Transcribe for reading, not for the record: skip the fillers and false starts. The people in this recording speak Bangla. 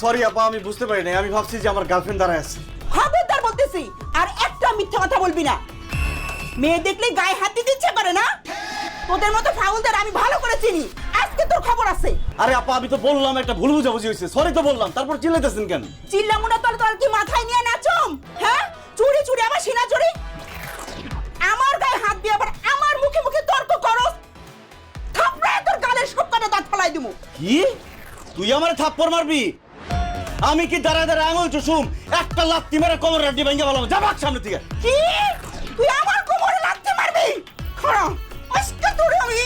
সরি আপা, আমি বুঝতে পারি নাই, আমি ভাবছি যে আমার গার্লফ্রেন্ড দাঁড়ায় আছে। খবরদার বলতেছি, আর একটা মিথ্যা কথা বলবি না। মেয়ে দেখলে গায়ে হাত দিতে ইচ্ছে করে না? তোদের মতো ফাউলদের আমি ভালো করে চিনি, আজকে তোর খবর আছে। আরে আপা, আমি তো বললাম একটা ভুল বুঝাবুঝি হয়েছে, সরি তো বললাম, তারপর চিল্লাইতেছেন কেন? চিল্লামুনা তোর কি মাথায় নিয়ে নাচম? হ্যাঁ, চুরি চুরি আবার সিনা চুরি, আমার গায়ে হাত দিয়ে আবার আমার মুখে মুখে তর্ক করস। থাপড়ায় তোর গালের সব কাটা দাঁত ফেলাই দিমু। কি তুই আমার থাপ্পড় মারবি? আমি কি দাঁড়ায় দাঁড়ায় আঙুল চুষুম? একটা লাত্তি মেরে কোমর রাড্ডি ভেঙে বললাম যা ভাগ সামনে থেকে। কি তুই আমার কোমরে লাথি মারবি? খাড়া আজকে তোরে আমি